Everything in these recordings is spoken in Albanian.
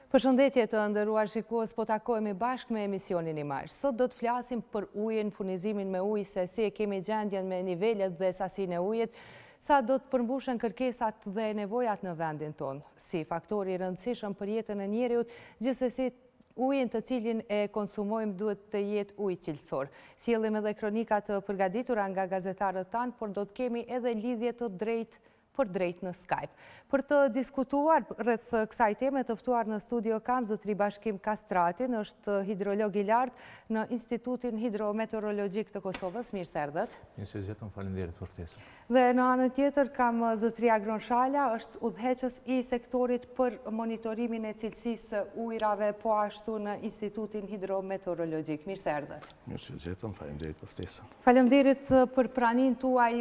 Përshëndetje të nderuar shikues, po takohemi bashkë me emisionin Imazh. Sot do të flasim për ujin, furnizimin me ujë, se si e kemi gjendjen me nivelet dhe sasinë e ujit, sa do të përmbushen kërkesat dhe nevojat në vendin tonë, si faktori i rëndësishëm për jetën e njeriut, gjithsesi ujin të cilin e konsumojmë duhet të jetë ujë cilësor. Sjellim edhe kronika të përgatitura nga gazetarët tanë, por do të kemi edhe lidhje të drejtë për drejt në Skype. Për të diskutuar rreth kësaj teme të ftuar në studio kam zotëri Bashkim Kastratin, është hidrolog i lartë në Institutin Hidrometeorologjik të Kosovës. Mirë se erdhët. Mirë se zgjetëm, faleminderit për ftesën. Dhe në anën tjetër kam zotëri Agron Shala, është udhëheqës i sektorit për monitorimin e cilësisë së ujrave, po ashtu në Institutin Hidrometeorologjik. Mirë se erdhët. Mirë se zgjetëm, faleminderit për ftesën. Faleminderit për praninë tuaj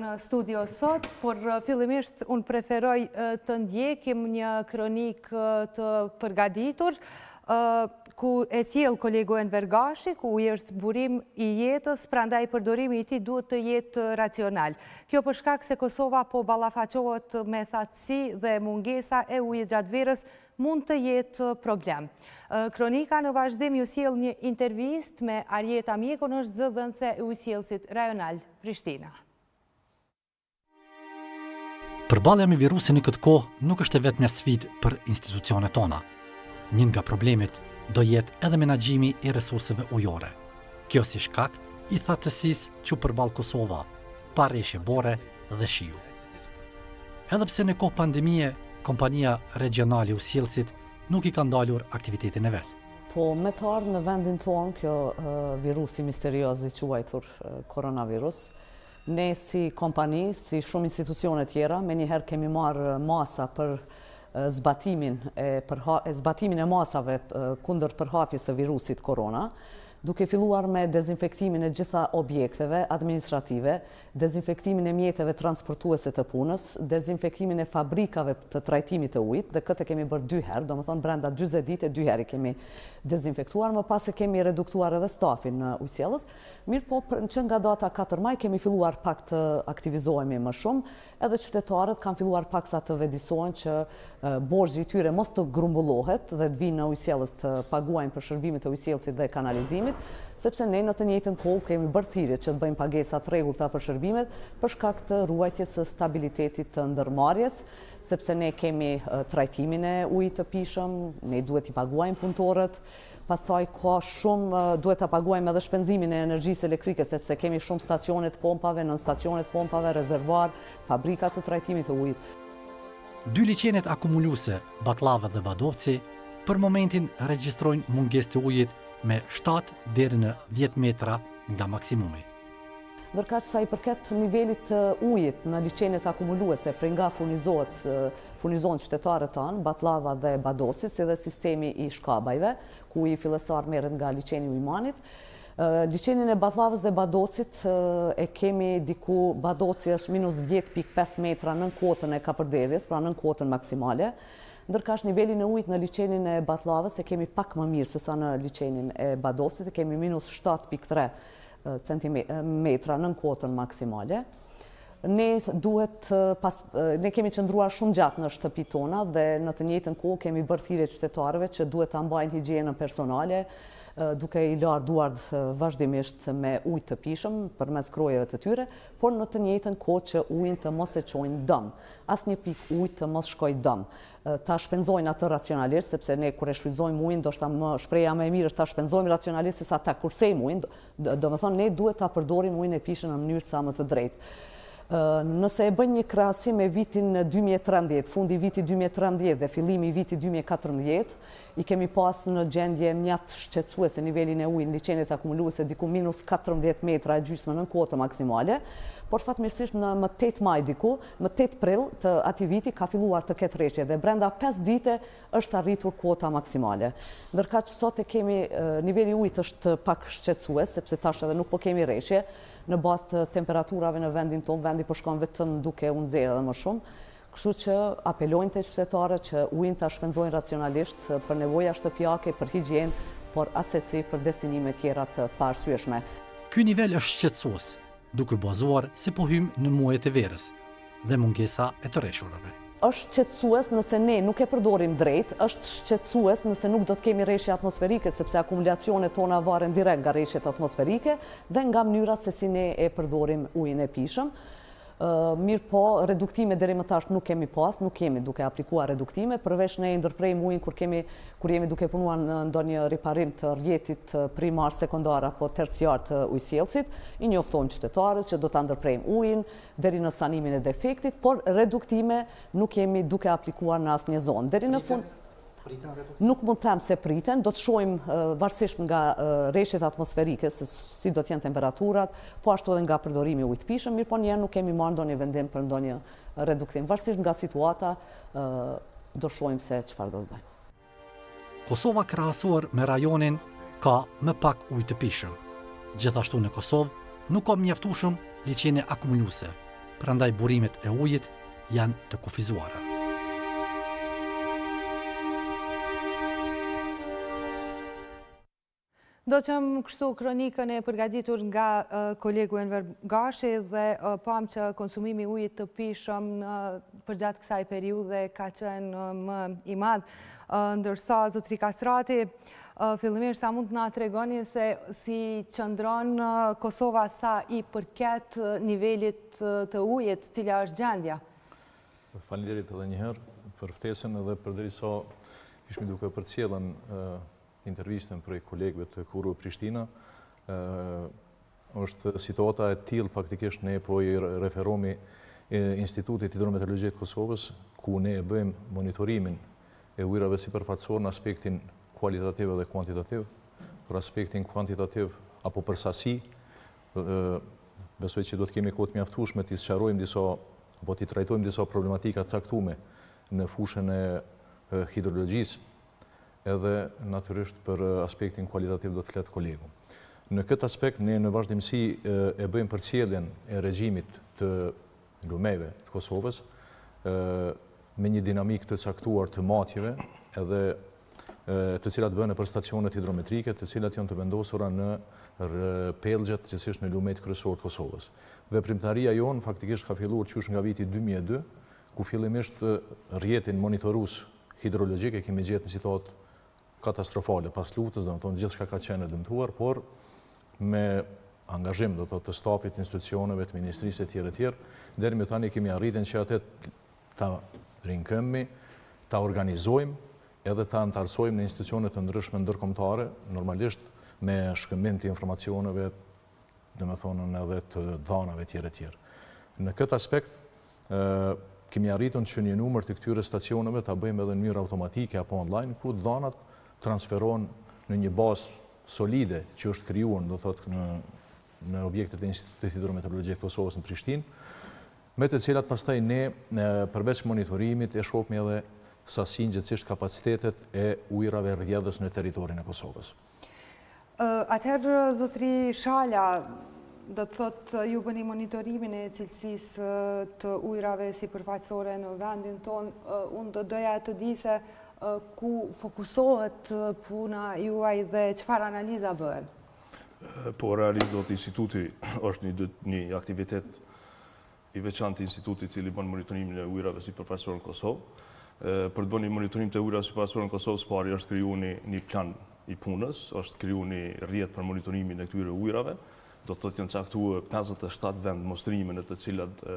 në studio sot, por fillimisht unë preferoj të ndjekim një kronik të përgatitur, ku e sjell kolegu Enver Gashi, ku uji është burim i jetës, prandaj përdorimi i tij duhet të jetë racional. Kjo për shkak se Kosova po ballafaqohet me thatësi dhe mungesa e ujit gjatë verës mund të jetë problem. Kronika në vazhdim ju sjell një intervistë me Arjeta Mjekun, është zëdhënëse e ujësjellësit rajonal Prishtina. Përballja me virusin në këtë kohë nuk është vetëm një sfidë për institucionet tona. Një nga problemet do jetë edhe menaxhimi i resurseve ujore. Kjo si shkak i thatësisë që përball Kosova, pa rreshje bore dhe shiu. Edhe pse në kohë pandemie, kompania regionale e ujësjellësit nuk i ka ndalur aktivitetin e vet. Po me të ardhur në vendin tonë kjo virusi misterioz i quajtur koronavirus, ne si kompani, si shumë institucione tjera, me njëherë kemi marrë masa për zbatimin e masave kundër përhapjes së virusit korona, duke filluar me dezinfektimin e gjitha objekteve administrative, dezinfektimin e mjeteve transportuese të punës, dezinfektimin e fabrikave të trajtimit të ujit, dhe këtë kemi bërë 2 herë, domethënë brenda 40 ditë 2 herë kemi dezinfektuar, më pas e kemi reduktuar edhe stafin në ujësjellës. Mirë po, që nga data 4 maj kemi filluar pak të aktivizohemi më shumë, edhe qytetarët kanë filluar pak sa të vedisohen që borxhi i tyre mos të grumbullohet dhe të vinë në ujësjellës të paguajnë për shërbimet e ujësjellësit dhe kanalizimit, sepse ne në të njëjtën kohë kemi bërë thirrje që të bëjmë pagesa të rregullta për shërbimet për shkak të ruajtjes së stabilitetit të ndërmarrjes, sepse ne kemi trajtimin e ujit të pishëm, ne duhet i paguajmë punëtorët. Pastaj ka shumë, duhet të paguajmë edhe shpenzimin e energjisë elektrike, sepse kemi shumë stacione të pompave, nën stacione të pompave, rezervuar, fabrika të trajtimit të ujit. 2 liçenet akumuluese, Batllava dhe Badovci, për momentin regjistrojnë mungesë të ujit me 7 deri në 10 metra nga maksimumi. Ndërkaq sa i përket nivelit të ujit në liçenet akumuluese prej nga furnizohen qytetarët tanë, Batllava dhe Badovci, si dhe sistemi i shkabajve, ku uji fillestar merret nga liçeni i Imanit. Liçenin e Battlavës dhe Badovcit e kemi diku, Badovci është minus 10.5 metra nën kotën e kapërderdhjes, pra nën kotën maksimale. Ndërkaq nivelin e ujit në liçenin e Battlavës e kemi pak më mirë se sa në liçenin e Badovcit, kemi minus 7.3 centimetra nën kotën maksimale. Ne kemi qëndruar shumë gjatë në shtëpi tona dhe në të njëjtën kohë kemi bërë thirrje qytetarëve që duhet ta mbajnë higjienën personale, duke i larë duart vazhdimisht me ujë të pishëm përmes krojeve të tyre, por në të njëjtën kohë që ujin të mos e çojnë dëm. Asnjë pikë ujë të mos shkojë dëm. Ta shpenzojnë atë racionalisht, sepse ne kur e shfrytëzojmë ujin, ndoshta shpreha më e mirë është ta shpenzojmë racionalisht sesa ta kursejmë ujin. Domethënë ne duhet ta përdorim ujin e pishëm në mënyrë sa më të drejtë. Nëse e bën një krahasim me vitin 2013, fundi viti 2013 dhe fillimi i vitit 2014, i kemi pas në gjendje mjaft shqetësuese nivelin e ujit në liçenet akumuluese diku minus 14 metra e gjysmë nën kotën maksimale, por fatmirësisht në më 8 maj diku, më 8 prill të atij viti ka filluar të ketë rreshje dhe brenda 5 dite është arritur kota maksimale. Ndërkaq sot e kemi niveli i ujit është pak shqetësues, sepse tash edhe nuk po kemi rreshje në bazë të temperaturave në vendin tonë, vendi po shkon vetëm duke u nxjerrë edhe më shumë. Kështu që apelojnë te qytetarët që ujin ta shpenzojnë racionalisht për nevoja shtëpiake, për higienë, por asesi për destinime tjera të paarsyeshme. Ky nivel është shqetësues, duke bazuar se po hym në muajt e verës dhe mungesa e të rreshurave. është shqetësues nëse ne nuk e përdorim drejt, është shqetësues nëse nuk do të kemi rreshje atmosferike, sepse akumulacionet tona varen direkt nga rreshjet atmosferike dhe nga mënyra se si ne e përdorim ujin e pishëm. Mirë po, reduktime deri më tash nuk kemi pas, nuk kemi duke aplikuar reduktime, përveç ne ndërprejmë ujin kur jemi duke punuar në ndonjë riparim të rrjetit primar, sekondar apo terciar të ujësjellësit, i njoftojmë qytetarët që do ta ndërprejmë ujin deri në sanimin e defektit, por reduktime nuk kemi duke aplikuar në asnjë zonë. Deri në fund nuk mund të them se priten, do të shohim varësisht nga rreshtet atmosferike se si do të jenë temperaturat, po ashtu edhe nga përdorimi i ujit të pishëm, mirë po ne nuk kemi marrë ndonjë vendim për ndonjë reduktim. Varësisht nga situata do shohim se çfarë do të bëjmë. Kosova krahasuar me rajonin ka më pak ujë të pishëm. Gjithashtu në Kosovë nuk ka mjaftueshëm liçene akumuluese, prandaj burimet e ujit janë të kufizuara. Do qëm kështu kronikën e përgatitur nga kolegu Enver Gashi dhe pam që konsumimi ujit të pishëm përgjatë kësaj periudhe ka qenë më i madh, ndërsa zotri Kastrati, fillimisht ta mund të na tregoni se si qëndron Kosova sa i përket nivelit të ujit, cila është gjendja? Faleminderit edhe një herë për ftesën edhe përderisa ishmi duke përcjellën intervistën për kolegëve të Kuru Prishtina, është situata e tillë faktikisht ne po i referomi Institutit Hidrometeorologjik të Kosovës, ku ne bëjmë monitorimin e ujrave sipërfaqësor në aspektin kualitativ dhe kuantitativ. Për aspektin kuantitativ apo për sasi, besoj që do të kemi kohë të mjaftueshme të sqarojmë disa apo të trajtojmë disa problematika caktuar në fushën e hidrologjisë, edhe natyrisht për aspektin kualitativ do të flet kolegu. Në këtë aspekt ne në vazhdimsi e bëjmë përcjelljen e regjimit të lumeve të Kosovës me një dinamikë të caktuar të matjeve, edhe të cilat bëhen për stacionet hidrometrike, të cilat janë të vendosura në pellgjet, gjithsesi në lumet kryesorë të Kosovës. Veprimtaria jonë faktikisht ka filluar qysh nga viti 2002, ku fillimisht rrjetin monitorues hidrologjik e kemi gjetë në situatë katastrofale pas lutës, do të thonë gjithçka ka qenë dëmtuar, por me angazhim do të thotë të stafit, institucioneve, të ministrisë e tjerë, deri më tani kemi arritur që atë ta rinkëmi, ta organizojmë edhe ta antarësojmë në institucione të ndryshme ndërkombëtare, normalisht me shkëmbim të informacioneve, domethënë edhe të dhanave tjerë. Në këtë aspekt kemi arritur që një numër të këtyre stacioneve ta bëjmë edhe në mënyrë automatike apo online, ku dhanat transferohen në një bazë solide që është krijuar, do thotë në objektet e Institutit Hidrometeorologjik të Kosovës në Prishtinë, me të cilat pastaj ne përveç monitorimit e shohim edhe sasinë gjithsesi kapacitetet e ujrave rrjedhës në territorin e Kosovës. Atëherë zotri Shala, do të thotë ju bëni monitorimin e cilësisë të ujrave sipërfaqësore në vendin tonë, unë do doja të di se ku fokusohet puna juaj dhe çfarë analiza bëhen? Po, realisht do të instituti është një aktivitet i veçantë i institutit i cili bën monitorimin e ujrave sipërfaqësore në Kosovë. Për të bërë një monitorim të ujrave sipërfaqësore në Kosovë, së pari është krijuar një plan i punës, është krijuar një rrjet për monitorimin e këtyre ujrave. Do të thotë janë caktuar 57 vend mostrime në të cilat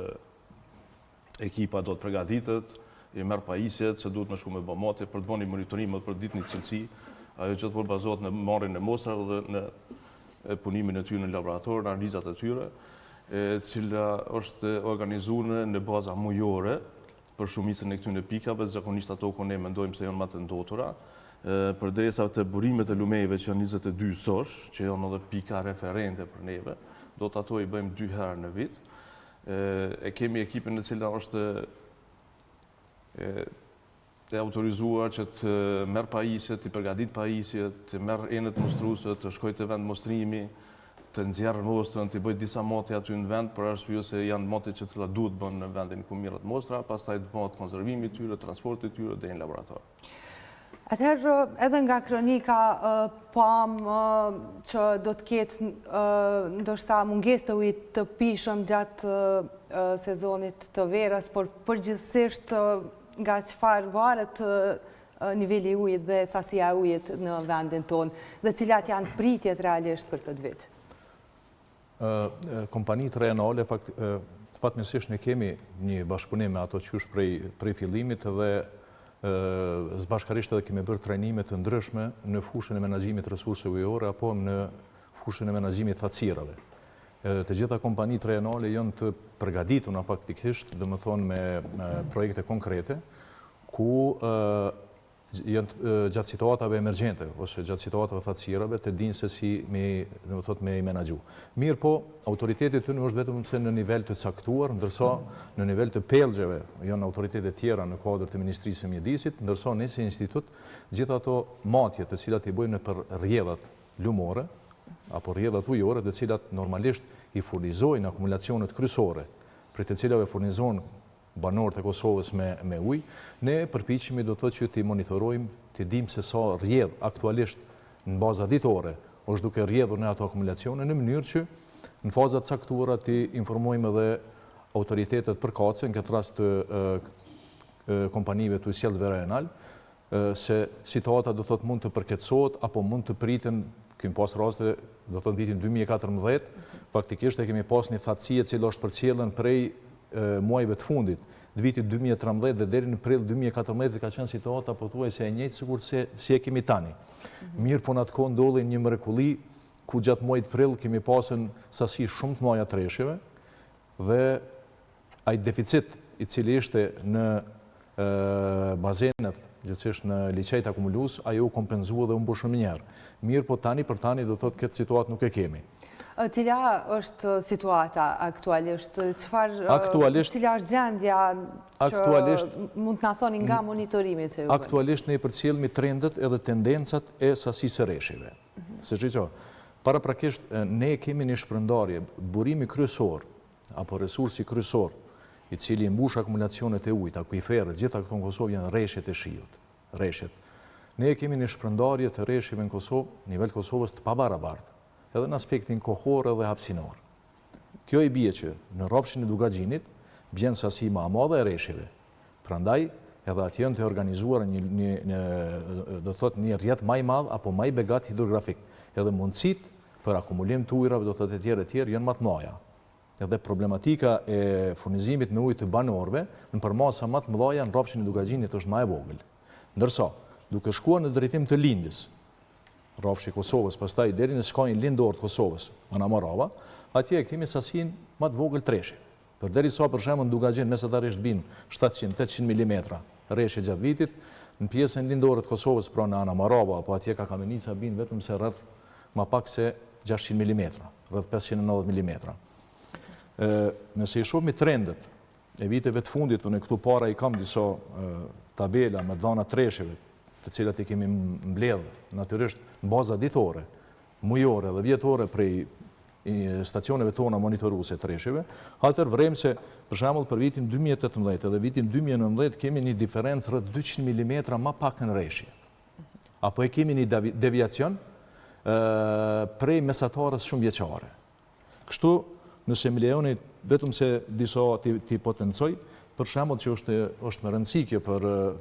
ekipa do të përgatitet, i merr pajisjet se duhet më shku me bamate për të bënë monitorim për ditën e cilësi, ajo që të bazohet në marrjen e mostrave dhe në punimin e tyre në laborator, në analizat e tyre, cila është organizuar në baza mujore për shumicën e këtyre pikave, zakonisht ato ku ne mendojmë se janë më të ndotura, përderisa të burimet e lumeve që janë 22 sosh, që janë edhe pika referente për neve, do të ato i bëjmë 2 herë në vit. E kemi ekipin e cila është e autorizuar që të merr pajisjet, të përgatit pajisjet, të merr enet mostruese, të shkojë te vend mostrimi, të nxjerrë mostrën, të bëjë disa mote aty në vend, për arsye se janë mote që të duhet bën në vendin ku mirret mostra, pastaj të bëhet konservimi i tyre, transporti i tyre deri në laborator. Atëherë, edhe nga kronika pam që do të ketë ndoshta mungesë të ujit të pishëm gjatë sezonit të verës, por përgjithsisht nga çfarë varet niveli i ujit dhe sasia e ujit në vendin tonë, dhe cilat janë pritjet realisht për këtë vit? Kompanitë rajonale, fatmirësisht ne kemi një bashkëpunim me ato qysh prej fillimit dhe zbashkarisht edhe kemi bërë trajnime të ndryshme në fushën e menaxhimit resurseve ujore apo në fushën e menaxhimit të thatësirave. Të gjitha kompanitë rajonale janë të përgatitura faktikisht, domethënë me projekte konkrete ku janë gjatë situatave emergjente ose gjatë situatave thatësirave të dinë se si me i menaxhu. Mirë po, autoriteti të në është vetëm se në nivel të caktuar, ndërsa në nivel të pellgjeve janë autoritetet tjera në kuadër të Ministrisë së Mjedisit, ndërsa ne si institut gjithë ato matje të cilat i bëjnë për rrjedhat lumore apo rrjedhat ujore, të cilat normalisht i furnizojnë akumulacionet kryesore, për të cilave furnizojnë banorët e Kosovës me ujë, ne përpiqemi do të thotë që t'i monitorojmë, t'i dimë se sa rrjedh aktualisht në baza ditore është duke rrjedhur në ato akumulacione, në mënyrë që në fazat caktuara t'i informojmë edhe autoritetet përkatëse, në këtë rast të kompanive të sjellëve rajonal, se situata do të thotë mund të përkeçohet apo mund të priten, kemi pas raste do të thotë vitin 2014, faktikisht e kemi pas një thatësi e cila është përcjellën prej muajve të fundit, të vitit 2013 dhe deri në prill 2014 ka qenë situata pothuajse e njëjtë sikur si e kemi tani. Mirë po në atë kohë ndodhi një mrekulli ku gjatë muajit prill kemi pasën sasi shumë të mëdha treshjeve dhe ai deficit i cili ishte në bazenet, gjithsesi në liçejt akumulues, ajo u kompenzua dhe u mbush më njëherë. Mirë po tani për tani do të thotë këtë situatë nuk e kemi. Cila është situata aktualisht? Cila është gjendja që mund të na thoni nga monitorimi që ju bën? Aktualisht ne përcjellemi trendet edhe tendencat e sasisë së rreshjeve. Se çdo, paraprakisht ne kemi një shpërndarje, burimi kryesor apo resursi kryesor i cili mbush akumulacionet e ujit, akuiferët, gjitha këto në Kosovë janë rreshjet e shiut. Rreshjet. Ne kemi një shpërndarje të rreshjeve në Kosovë, nivel Kosovës të pabarabartë, edhe në aspektin kohor edhe hapësinor. Kjo i bie që në rrofshin e Dugaxhinit bjen sasi më e madhe e rreshjeve. Prandaj edhe atje janë të organizuar do thotë një rrjet më i madh apo më i begat hidrografik. Edhe mundësitë për akumulim të ujrave do thotë e tjerë janë më të mëdha. Edhe problematika e furnizimit me ujë të banorëve në përmasa më të mëdha në rrofshin e Dugaxhinit është më e vogël. Ndërsa, duke shkuar në drejtim të lindjes, rrofshi Kosovës, pastaj deri në skajin lindor të Kosovës, Anamarava, atje kemi sasinë më të vogël treshje. Përderisa për shembull në Dugaxhin mesatarisht bin 700-800 mm rreshje gjatë vitit, në pjesën lindore të Kosovës, pra në Anamarava apo atje ka Kamenica bin vetëm se rreth më pak se 600 mm, rreth 590 mm. Nëse i shohim trendet e viteve të fundit, unë këtu para i kam disa tabela me dhëna treshjeve, të cilat i kemi mbledhur natyrisht në baza ditore, mujore dhe vjetore prej stacioneve tona monitoruese të rreshjeve, atëherë vrem se për shembull për vitin 2018 dhe vitin 2019 kemi një diferencë rreth 200 mm më pak në rreshje. Apo e kemi një deviacion prej mesatarës shumë vjeçare. Kështu, nëse më lejoni vetëm se disa ti potencoj, për shembull që është më rëndësishme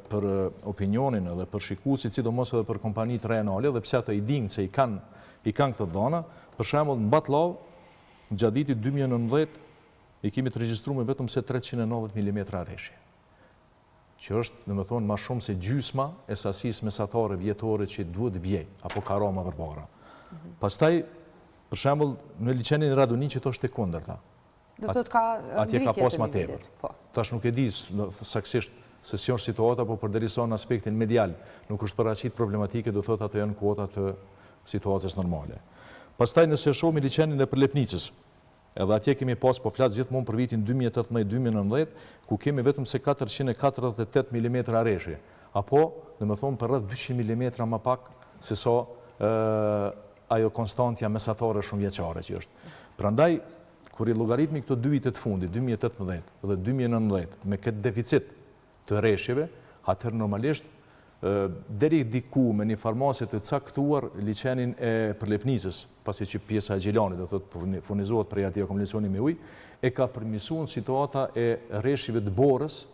për opinionin edhe për shikuesit, sidomos edhe për kompanitë rajonale, dhe pse ato i dinë se i kanë këto dhëna, për shembull në Batllav gjatë vitit 2019 i kemi të regjistruar vetëm se 390 mm rreshje. Që është, domethënë, më shumë se gjysma e sasisë mesatare vjetore që duhet vjej apo ka rama përpara. Pastaj, për shembull, në liçenin e Radoniqit është e kundërta. Atje ka pas më tepër. Tash nuk e di saktësisht se si është situata, po përderisa në aspektin medial nuk është paraqit problematike, do thotë ato janë kuota të situatës normale. Pastaj nëse shohim liçenin e Përlepnicës, edhe atje kemi pas, po flas gjithmonë për vitin 2018-2019, ku kemi vetëm se 448 mm rreshje, apo domethënë për rreth 200 mm më pak se sa ajo konstantja mesatare shumë vjeçare që është. Prandaj kur i llogaritmi këto dy vite të fundit, 2018 dhe 2019, me këtë deficit të rreshjeve, atëherë normalisht deri diku me një farmacie të caktuar liçenin e përlepnisës, pasi që pjesa e gjelanit, do thotë furnizohet prej atij akumulacioni me ujë, e ka përmirësuar situata e rreshive të borës,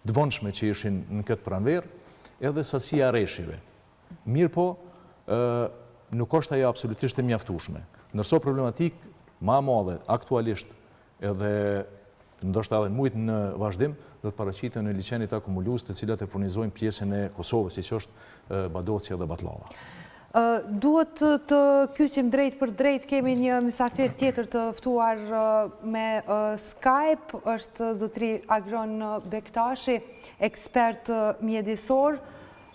të vonshme që ishin në këtë pranverë, edhe sasia e rreshive. Mirë po, nuk është ajo absolutisht e mjaftueshme. Ndërsa problematikë më e madhe aktualisht edhe ndoshta edhe mujt në vazhdim, do të paraqiten në liçenit akumulues të cilat e furnizojnë pjesën e Kosovës, siç është Badocia dhe Batlava. Duhet të kyçim drejt për drejt, kemi një mysafir tjetër të ftuar me Skype, është zotri Agron Bektashi, ekspert mjedisor,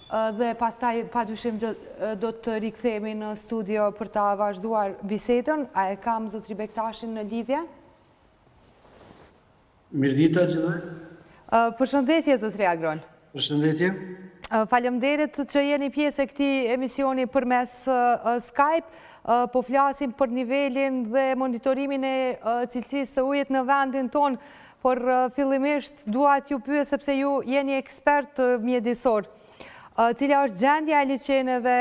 dhe pastaj padyshim do të rikthehemi në studio për ta vazhduar bisedën. A e kam zotri Bektashin në lidhje? Mirdita gjithë. Përshëndetje, zotri Agron. Përshëndetje. Faleminderit që jeni pjesë e këtij emisioni përmes Skype. Po flasim për nivelin dhe monitorimin e cilësisë së ujit në vendin ton, por fillimisht dua t'ju pyes sepse ju jeni ekspert mjedisor. Cila është gjendja e liçeneve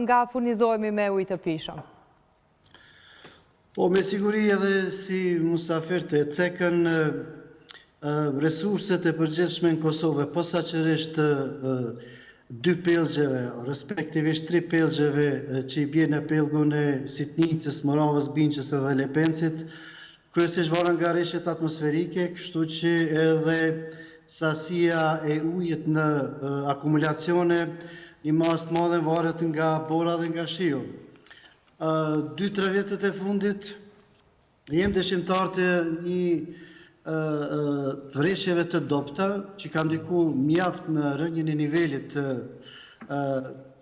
nga furnizohemi me ujë të pishëm? Po, me siguri edhe si musafir të cekën resurset e përgjithshme në Kosovë, posaçërisht 2 pellgjeve, respektivisht 3 pellgjeve që i bie në pellgun e Sitnicës, Moravës, Binqës edhe Lepencit, kryesisht varen nga rreshtet atmosferike, kështu që edhe sasia e ujit në akumulacione i mas të madhe varet nga bora dhe nga shiu. 2-3 vjetët e fundit jem dëshimtar të një rreshjeve të dopta që kanë ndiku mjaft në rënjën e nivelit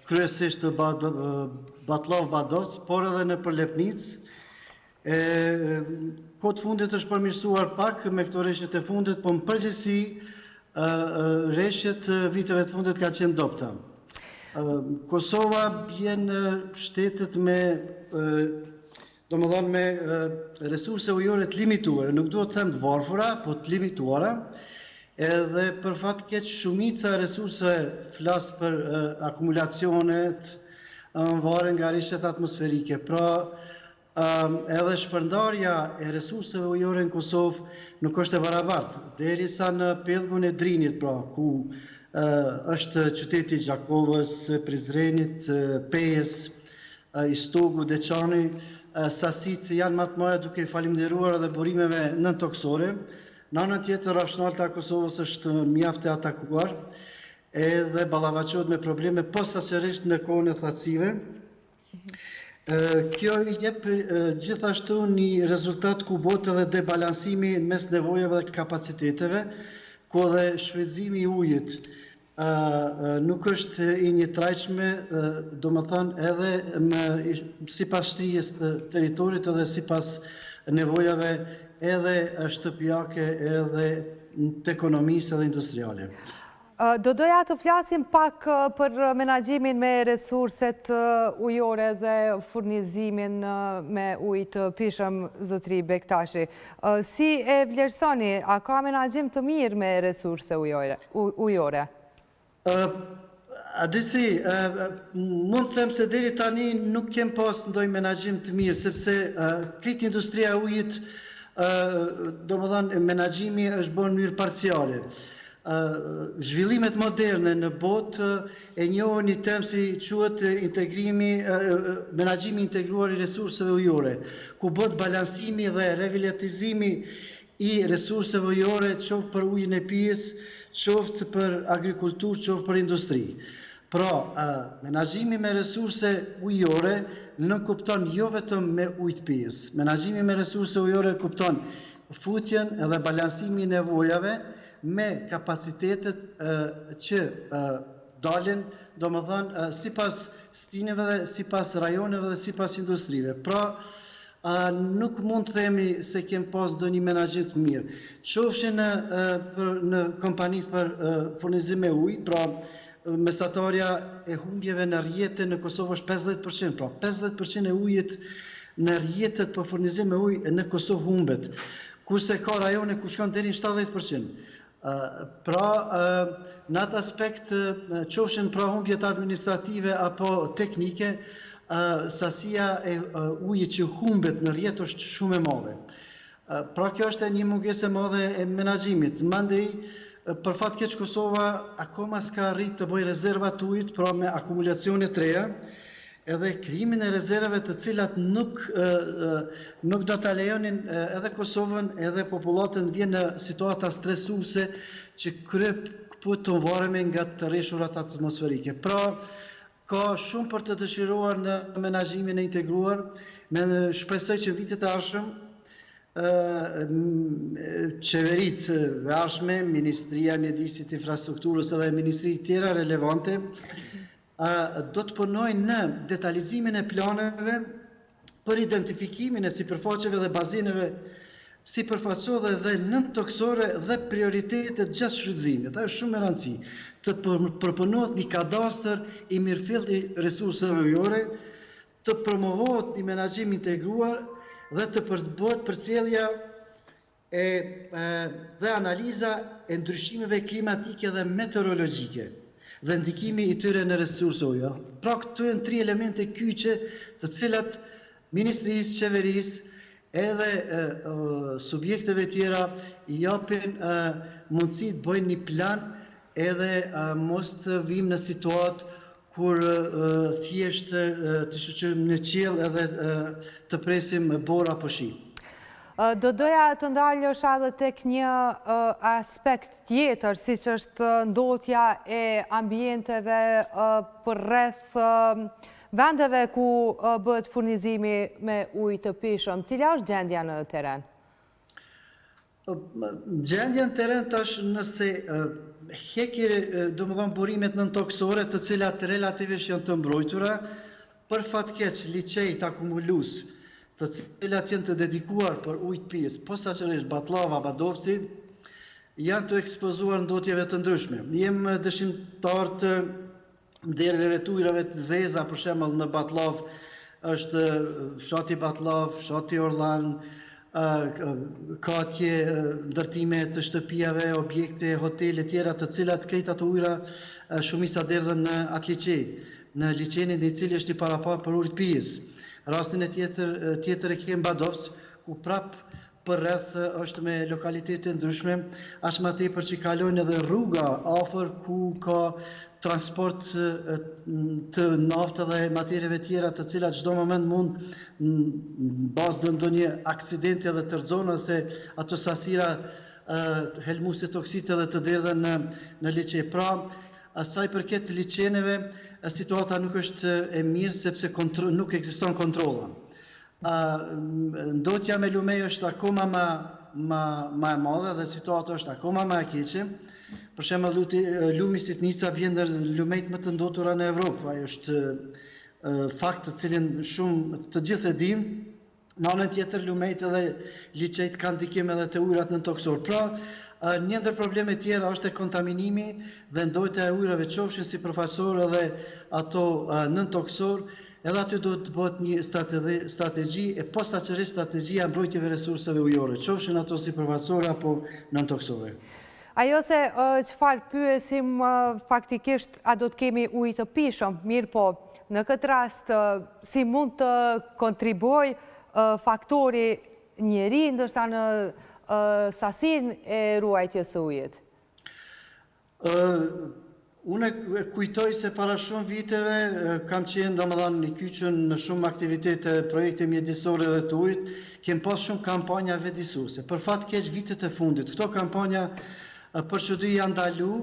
kryesisht të Batllav-Badoc, por edhe në Përlepnicë. Kohë fundit është përmirësuar pak me këto rreshjet e fundit, por në përgjithësi rreshjet viteve të fundit kanë qenë dopta. Kosova bjen shtetet me domethënë me resurse ujore të limituara, nuk duhet të them të varfëra, po të limituara, edhe për fat keq shumica resurse flas për akumulacionet varen nga rreshtet atmosferike. Pra, edhe shpërndarja e resurseve ujore në Kosovë nuk është e barabartë. Derisa në pellgun e Drinit, pra, ku është qyteti i Gjakovës, Prizrenit, Pejës, Istogu, Deçani, sasit janë më të mëdha duke i falenderuar edhe burimeve nëntoksore. Në anën tjetër, rafshnalta e Kosovës është mjaft e atakuar edhe ballafaqohet me probleme posaçërisht në kohën e thatësive. Kjo i jep gjithashtu një rezultat ku bot edhe debalansimi mes nevojave dhe kapaciteteve, ku edhe shfrytëzimi i ujit nuk është i njëtrajtshme, domethënë edhe sipas shtrirjes të territorit edhe sipas nevojave edhe shtëpiake edhe të ekonomisë edhe industriale. Do doja të flasim pak për menaxhimin me resurset ujore dhe furnizimin me ujë të pishëm, zotri Bektashi. Si e vlerësoni, a ka menaxhim të mirë me resurse ujore? Adesi, mund të them se deri tani nuk kem pas ndonjë menaxhim të mirë, sepse krejt industria e ujit, domethënë menaxhimi është bërë në mënyrë parciale. Zhvillimet moderne në botë e njohin një term si quhet menaxhimi integruar i resurseve ujore, ku bëhet balansimi dhe revitalizimi i resurseve ujore, qoftë për ujin e pijës, qoftë për agrikulturë, qoftë për industri. Pra, menaxhimi me resurse ujore nuk kupton jo vetëm me ujë të pijës. Menaxhimi me resurse ujore kupton futjen edhe balansimin e nevojave me kapacitetet që dalin, domethënë sipas stineve dhe sipas rajoneve dhe sipas industrive. Pra, nuk mund të themi se kem pas ndonjë menaxhim të mirë. Qofshin në kompanitë për furnizim me ujë, pra mesatarja e humbjeve në rrjete në Kosovë është 50%, pra 50% e ujit në rrjetet për furnizim me ujë në Kosovë humbet, kurse ka rajone ku shkon deri në 70%. Pra, në atë aspekt, qofshin pra humbjet administrative apo teknike, sasia e ujit që humbet në rrjet është shumë e madhe. Pra kjo është një mungesë e madhe e menaxhimit. Mandej, për fat keq Kosova akoma s'ka arrit të bëjë rezerva të ujit, pra me akumulacione të reja, edhe krijimin e rezervave të cilat nuk do ta lejonin edhe Kosovën edhe popullatën vjen në situata stresuese që po të varemi nga të rreshurat atmosferike. Pra, ka shumë për të dëshiruar në menaxhimin e integruar, shpresoj që vitet e ardhshëm qeveritë e ardhshme, Ministria e Mjedisit, Infrastrukturës edhe ministri tjera relevante do të punojnë në detalizimin e planeve për identifikimin e sipërfaqeve dhe bazineve sipërfaqësore dhe nëntoksore dhe prioritetet gjatë shfrytëzimit. Ajo është shumë e rëndësishme të përpunohet një kadastër i mirëfillt i resurseve ujore, të promovohet një menaxhim integruar dhe të bëhet përcjellja dhe analiza e ndryshimeve klimatike dhe meteorologjike dhe ndikimi i tyre në resurse ujore. Pra këto janë 3 elemente kyçe të cilat ministrisë, qeverisë edhe subjekteve tjera i japin mundësi të bëjnë një plan edhe mos të vim në situatë kur thjesht të shoqërim në qiell edhe të presim borë apo shi. Do doja të ndalësh edhe tek një aspekt tjetër, siç është ndotja e ambienteve përreth vendeve ku bëhet furnizimi me ujë të pishëm. Cila është gjendja në teren? Gjendja në teren tash nëse heki domethënë burimet nëntoksore të cilat relativisht janë të mbrojtura, për fatkeq liçejt akumulues të cilat janë të dedikuar për ujë të pijës, posaçërisht Ballava, Badovci, janë të ekspozuar ndotjeve të ndryshme. Jem dëshimtar të derdhjeve të ujrave të zeza, për shembull në Ballav është fshati Ballav, fshati Orlan, ka atje ndërtime të shtëpijave, objekte, hotele tjera të cilat krejt ato ujra shumica derdhen në atë liçej, në liçenin i cili është i paraparë për ujë të pijës. Rastin e tjetër e kemi Badovc, ku prap për rreth është me lokalitete ndryshme, aq më tepër që kalojnë edhe rruga afër ku ka transport të naftë dhe materieve tjera të cilat çdo moment mund në bazë të ndonjë aksidenti edhe të rrezona se ato sasira helmuese toksite edhe të derdhen në liçe. Pra, asaj përket liçeneve, situata nuk është e mirë sepse nuk ekziston kontrolla. Ndotja me lumej është akoma më e madhe dhe situata është akoma më e keqe. Për shembull, lumi Sitnica vjen ndër lumejt më të ndotura në Evropë. Ai është fakt të cilin shumë të gjithë e dimë. Në anën tjetër, lumejt edhe liçejt kanë ndikim edhe te ujrat nëntoksor. Pra, një ndër problemet tjera është e kontaminimi dhe ndotja e ujrave, qofshin sipërfaqësor edhe ato nëntoksor, edhe aty do të bëhet një strategji e posaçërisht strategjia mbrojtjeve resurseve ujore, qofshin ato sipërfaqësore apo nëntoksore. Ajo se çfarë pyesim faktikisht a do të kemi ujë të pishëm, mirë po, në këtë rast si mund të kontribuoj faktori njeri ndoshta në sasinë e ruajtjes së ujit? Unë kujtoj se para shumë viteve kam qenë domethënë i kyçur në shumë aktivitete, projekte mjedisore dhe të ujit, kem pas shumë kampanja vjedisuese. Për fat keq vitet e fundit, këto kampanja për çudi janë ndalu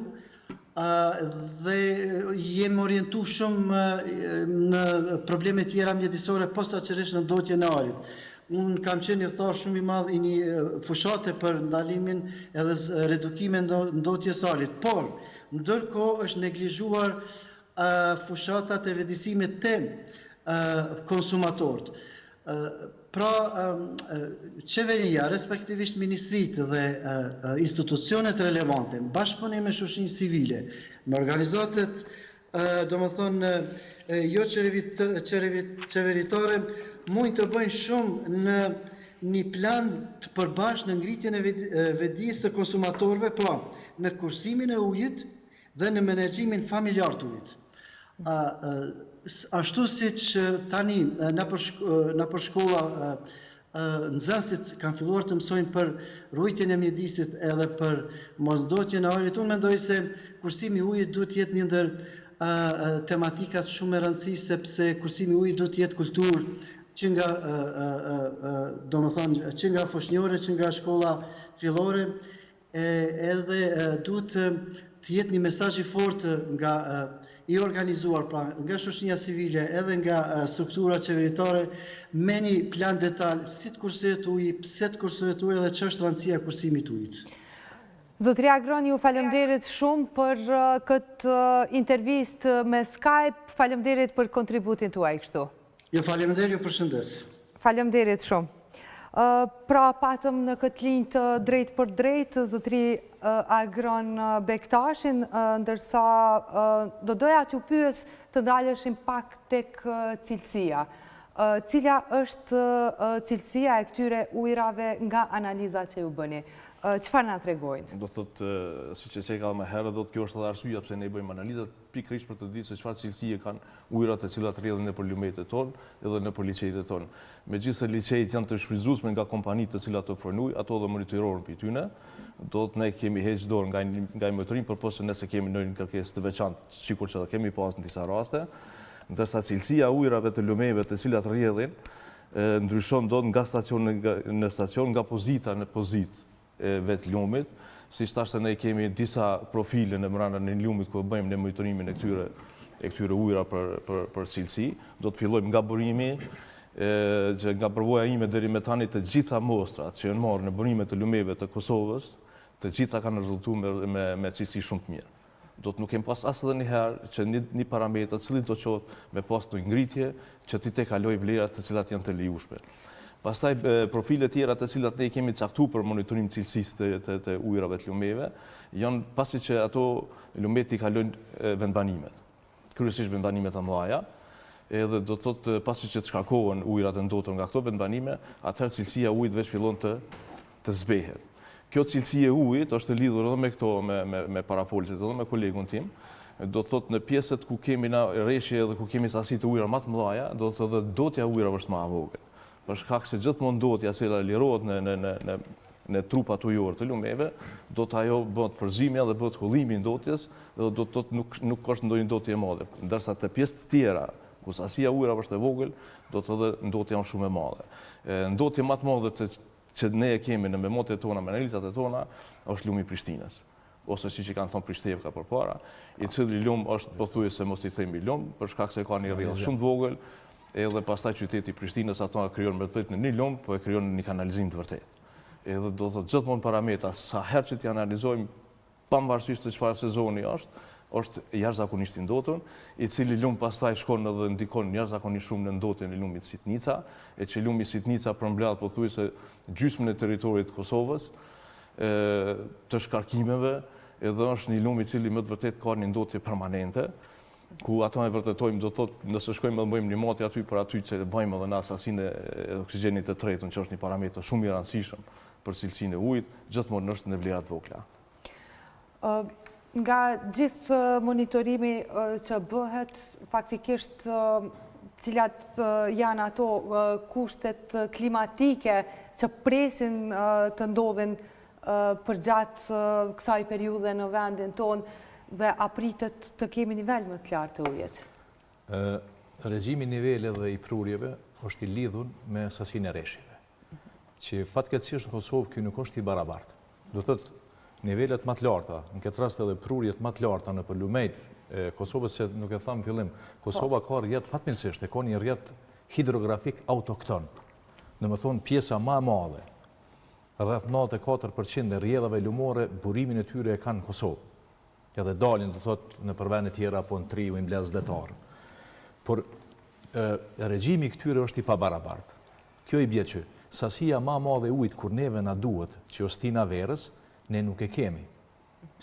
dhe jem orientuar shumë në probleme tjera mjedisore posaçërisht në ndotjen e ajrit. Unë kam qenë i thash shumë i madh i një fushate për ndalimin edhe redukimin ndotjes ajrit, por ndërkohë është neglizhuar fushatat e vjedësimit të konsumatorët. Pra, qeveria, respektivisht ministritë dhe institucionet relevante, bashkëpunim me shoqërinë civile, me organizatet, domethënë jo qeveritare, mund të bëjnë shumë në një plan të përbashkët në ngritjen e vetëdijës të konsumatorëve, pra në kursimin e ujit dhe në menaxhimin familjar të ujit. Ashtu siç tani në për shkolla nxënësit kanë filluar të mësojnë për ruajtjen e mjedisit edhe për mosndotjen e ajrit, unë mendoj se kursimi i ujit duhet të jetë një ndër tematikat shumë e rëndësishme, sepse kursimi i ujit duhet të jetë kulturë që nga domethënë që nga foshnjore, që nga shkolla fillore, edhe duhet të jetë një mesazh i fortë nga i organizuar, pra nga shoqëria civile edhe nga strukturat qeveritare, me një plan detaj si të kursohet uji, pse të kursohet uji dhe ç'është rëndësia e kursimit të ujit. Zotëria Agroni, ju falemderit shumë për këtë intervistë me Skype, falemderit për kontributin tuaj kështu. Jo, falemderit, ju përshëndes. Falemderit shumë. Pra patëm në këtë linjë të drejt për drejt, zotëri Agron Bektashin, ndërsa do doja t'ju pyes të ndalëshim pak tek cilësia. Cila është cilësia e këtyre ujrave nga analizat që ju bëni? Çfarë na tregojnë? Do thotë, siç e thënë më herët, do të kjo është edhe arsyeja pse ne bëjmë analizat pikërisht për të ditë se çfarë cilësie kanë ujrat të cilat rrjedhin nëpër lumetet tonë edhe nëpër liçejtë tonë. Megjithëse liçejt janë të shfrytzuesme nga kompanitë të cilat ofrojnë ujë, ato dhe monitoron për tyne, do të ne kemi heqë dorë nga monitorim, përpos se nëse kemi ndonjë kërkesë të veçantë, sikur që kemi pas në disa raste, ndërsa cilësia ujrave të lumeve të cilat rrjedhin ndryshon dot nga stacion në stacion, nga pozita në pozitë vetë lumit, si thashë ne kemi disa profile në brenda në lumit ku bëjmë ne monitorimin e këtyre ujra për cilësi. Do të fillojmë nga burimi, që nga përvoja ime deri me tani të gjitha mostrat që janë marrë në burimet të lumeve të Kosovës, të gjitha kanë rezultuar me cilësi shumë të mirë. Do të nuk kemi pas as edhe një herë që një parametër cili do të qoftë me pas një ngritje që ti te kaloj vlerat të cilat janë të lejueshme. Pastaj profile tjera të cilat ne kemi caktuar për monitorim cilësisë të ujrave të lumeve, janë pasi që ato lumet i kalojnë vendbanimet. Kryesisht vendbanimet të mëdha, edhe do të thotë pasi që të shkarkohen ujrat e ndotur nga këto vendbanime, atëherë cilësia e ujit veç fillon të zbehet. Kjo cilësi e ujit është lidhur edhe me këto me parafolësit edhe me kolegun tim. Do të thotë në pjesët ku kemi na rreshje dhe ku kemi sasi të ujra më të mëdha, do të thotë edhe dotja e ujrave është më e vogël. Për shkak se gjithmonë dotja që lirohet në trupat ujor të lumeve, do të ajo bëhet përzimja dhe bëhet hullimi i ndotjes, dhe do të thotë nuk është ndonjë ndotje e madhe. Ndërsa të pjesët tjera, ku sasia e ujrave është e vogël, do të edhe ndotja është shumë e madhe. Ndotja më e madhe që ne e kemi në memotet tona, me analizat e tona, është lumi i Prishtinës, ose siç i kanë thënë Prishtevka përpara, i cili lum është pothuajse mos i themi lum, për shkak se ka një rrjedhë shumë të vogël, edhe pastaj qyteti i Prishtinës ato krijon me vetë në një lum, po e krijon në një kanalizim të vërtetë. Edhe do të thotë gjithmonë parametra sa herë që ti analizojmë pavarësisht se çfarë sezoni është jashtëzakonisht i ndotur, i cili lum pastaj shkon edhe ndikon jashtëzakonisht shumë në ndotjen e lumit Sitnica, e që lumi Sitnica përmbledh pothuajse gjysmën e territorit të Kosovës, të shkarkimeve, edhe është një lum i cili më të vërtet ka një ndotje permanente, ku ato e vërtetojmë, do të thotë, nëse shkojmë dhe bëjmë një moti aty për aty që bëjmë edhe në asasinë e oksigjenit të tretën, që është një parametër shumë i rëndësishëm për cilësinë e ujit, gjithmonë është në vlera të vogla. Nga gjithë monitorimi që bëhet, faktikisht cilat janë ato kushtet klimatike që presin të ndodhin përgjatë kësaj periudhe në vendin tonë, dhe apritet të kemi nivel më të lartë të ujit? Regjimi nivele dhe i prurjeve është i lidhur me sasinë e rreshjeve, që fatkeqësisht në Kosovë ky nuk është i barabartë. Do të thotë nivelet më të larta, në këtë rast edhe prurjet më të larta në lumejt e Kosovës, se nuk e tham fillim, Kosova ka rrjet fatmirësisht, e ka një rrjet hidrografik autokton. Domethënë pjesa më e madhe, rreth 94% e rrjedhave lumore, burimin e tyre e kanë në Kosovë. Edhe dalin, do thotë, në përvende tjera, apo në Triu, i Imazh letarë. Por regjimi këtyre është i pabarabartë. Kjo i bie që sasia më e madhe e ujit kur neve na duhet, që është tina verës, ne nuk e kemi,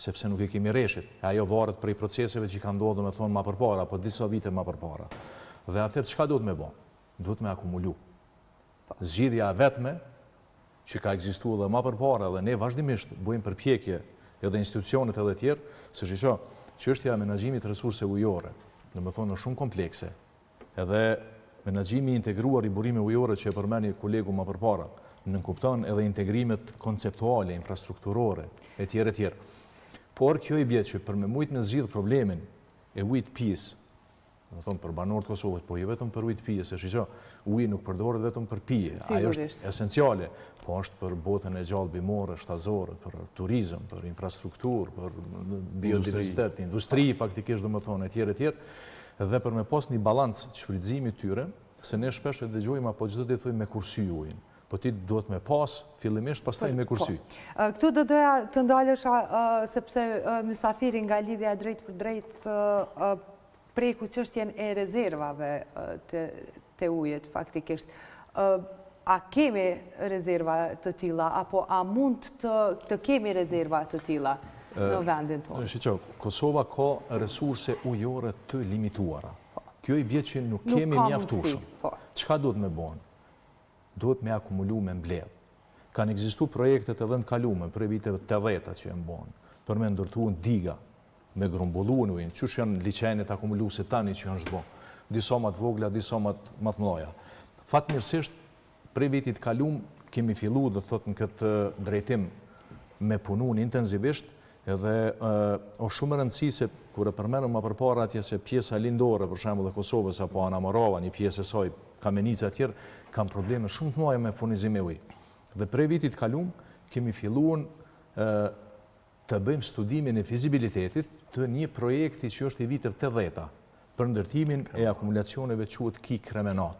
sepse nuk e kemi rreshit. Ajo varet prej proceseve që kanë ndodhur, domethënë, më përpara, apo disa vite më përpara. Dhe atëherë çka duhet me bë? Duhet me akumulu. Zgjidhja vetme që ka ekzistuar edhe më përpara dhe ne vazhdimisht bëjmë përpjekje edhe institucionet edhe tjerë, se shiqo, çështja e menaxhimit të resurseve ujore, domethënë është shumë komplekse. Edhe menaxhimi integruar i burimeve ujore që e përmeni kolegu më përpara, nënkupton edhe integrimet konceptuale, infrastrukturore, etj. etj. Por kjo i bie që për me mujt me zgjidh problemin e ujit pijës, domethënë për banorët e Kosovës, po jo vetëm për ujit pijës, se shiqo, uji nuk përdoret vetëm për pije, ajo është esenciale, po është për botën e gjallë bimore, shtazore, për turizëm, për infrastrukturë, për biodiversitet, industri faktikisht domethënë etj. etj. Dhe për me pas një balancë shfrytëzimit tyre, se ne shpesh e dëgjojmë apo çdo ditë thojmë me kursy ujin. Po ti duhet me pas fillimisht, pastaj me kursy. Këtu do doja të ndalesha sepse mysafiri nga lidhja drejt për drejt preku çështjen e rezervave të ujit faktikisht. A kemi rezerva të tilla apo a mund të kemi rezerva të tilla në vendin tonë? Shiqo, Kosova ka resurse ujore të limituara. Kjo i bie që nuk kemi mjaftueshëm. Çka duhet me bën? Duhet me akumulu me mbledh. Kanë ekzistu projektet edhe në kalume, për viteve 80-ta që janë bën, për me ndërtuar diga, me grumbulluar ujin, çush janë liçenet akumuluese tani që janë zhbon. Disa më të vogla, disa më të mëdha. Fatmirësisht, prej vitit kalum kemi filluar, do thotë, në këtë drejtim me punun intensivisht, edhe është shumë e rëndësishme se kur e përmendëm më përpara atje se pjesa lindore për shembull e Kosovës apo Ana Morava, një pjesë e saj, Kamenica e tjerë, kanë probleme shumë të mëdha me furnizim me ujë. Dhe prej vitit kalum kemi filluar të bëjmë studimin e fizibilitetit të një projekti që është i viteve 80-ta për ndërtimin e akumulacioneve quhet Ki Kremenat.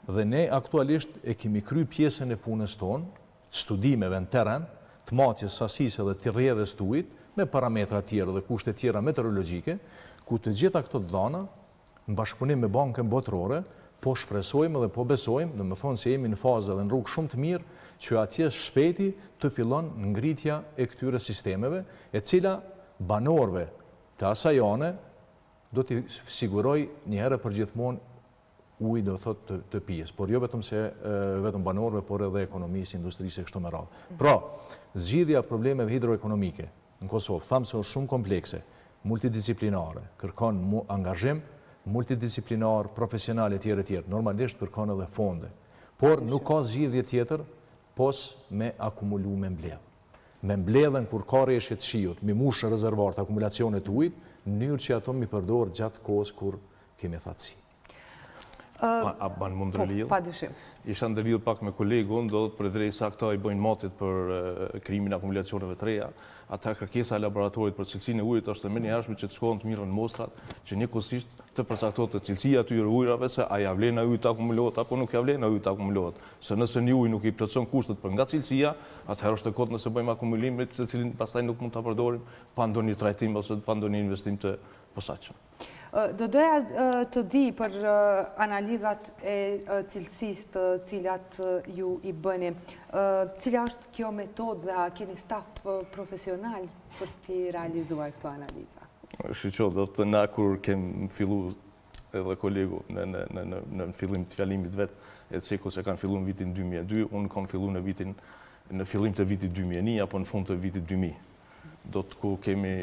Dhe ne aktualisht e kemi kryer pjesën e punës tonë, studimeve në terren, të matjes sasisë dhe të rrjedhjes të ujit, me parametra tjerë dhe kushte tjera meteorologjike, ku të gjitha këto dhëna, në bashkëpunim me Bankën Botërore, po shpresojmë dhe po besojmë, domethënë se jemi në fazë dhe në rrugë shumë të mirë, që atje shpejti të fillon ngritja e këtyre sistemeve, e cila banorëve të asajane do t'i siguroj një herë për gjithmonë ujë do thotë të pijës, por jo vetëm banorëve, por edhe ekonomisë, industrisë e kështu me radhë. Pra, zgjidhja problemeve hidroekonomike në Kosovë, thamë se është shumë komplekse, multidisciplinare, kërkon angazhim multidisciplinar, profesional etj. Normalisht kërkon edhe fonde, por nuk ka zgjidhje tjetër pos me akumulu me mbledh. Me mbledhen kur ka rreshje të shiut, mi mushë rezervar të akumulacionet të ujit, në mënyrë që ato mi përdor gjatë kohës kur kemi thatësi. A banë mund rëllidh? Pa dyshim. Isha ndërlidh pak me kolegun, do të përderisa këta i bëjnë matit për krimin e akumulacioneve të reja, ata kërkesa e laboratorit për cilësinë e ujit është më e hershme që të shkohen të mirën mostrat, që njëkohësisht të përcaktohet të cilësia e atyre ujrave, se a ja vlen ujit të akumulohet apo nuk ja vlen ujit të akumulohet. Se nëse një ujë nuk i plotëson kushtet për nga cilësia, atëherë është e kotë nëse bëjmë akumulimin, se cilin pastaj nuk mund ta përdorim pa ndonjë trajtim ose pa ndonjë investim të posaçëm. Do doja të di për analizat e cilësisë të cilat ju i bëni. Cila është kjo metodë dhe a keni staf profesional për t'i realizuar këto analiza? Shiqo, do të na kur kem fillu edhe kolegu në fillim të fjalimit vetë, e ceko se kanë fillu në vitin 2002, unë kam fillu në fillim të vitit 2001 apo në fund të vitit 2000. Do të ku kemi,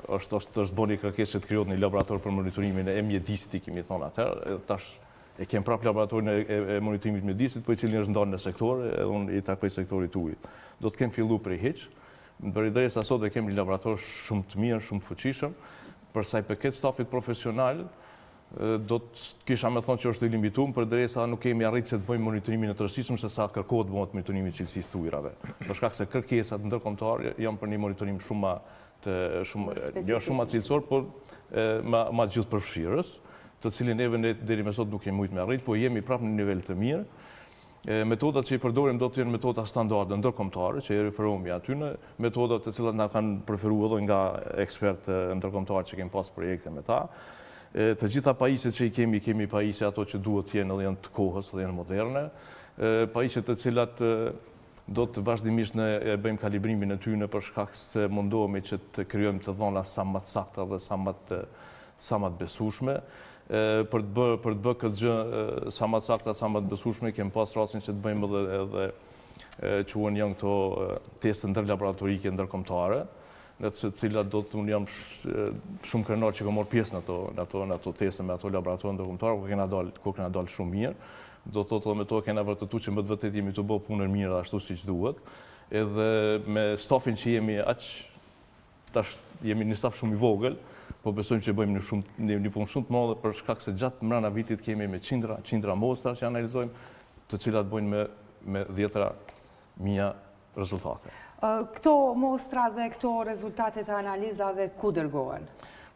është boni kërkesë që të krijohet një laborator për monitorimin e mjedisit, kemi thonë atëherë, tash e kem prap laboratorin e monitorimit mjedisit, po i cili është ndarë në sektor, edhe unë i takoj sektorit të ujit. Do të kem fillu prej hiç, përderisa sot e kemi një laborator shumë të mirë, shumë të fuqishëm, për sa i përket stafit profesional, do të kisha me thonë që është i limituar, përderisa nuk kemi arritë se të bëjmë monitorimin e të rëndësishëm se sa kërkohet bëhet monitorimi i cilësisë të ujrave. Për shkak se kërkesat ndërkombëtare janë për një monitorim jo shumë ma cilësor, por ma gjithëpërfshirës, të cilin neve deri më sot nuk kemi mujtë me arritë, po jemi prapë në nivel të mirë. Metodat që i përdorim do të jenë metoda standarde ndërkombëtare, që i referohemi aty në metodat të cilat na kanë preferuar edhe nga ekspertë ndërkombëtarë që kemi pas projekte me ta. Të gjitha pajisjet që i kemi pajisje ato që duhet të jenë edhe janë të kohës dhe janë moderne, pajisjet të cilat do të vazhdimisht ne bëjmë kalibrimin e tyre për shkak se mundohemi që të krijojmë të dhëna sa më të sakta dhe sa më të besueshme. Për të bërë këtë gjë sa më të sakta, sa më të besueshme, kemi pas rastin që të bëjmë edhe quhen janë këto teste ndërlaboratorike ndërkombëtare, në të cilat unë jam shumë krenar që kam marrë pjesë në ato teste me ato laboratorë ndërkombëtare, ku kena dalë shumë mirë. Do të thotë me to kena vërtetu që më të vërtet jemi të bëjë punën mirë ashtu siç duhet. Edhe me stafin që jemi tash jemi një staf shumë i vogël, po besojmë që bëjmë një punë shumë të madhe për shkak se gjatë mbrana vitit kemi me qindra mostra që analizojmë, të cilat bojnë me dhjetra mijë rezultate. Këto mostra dhe këto rezultate të analizave ku dërgohen?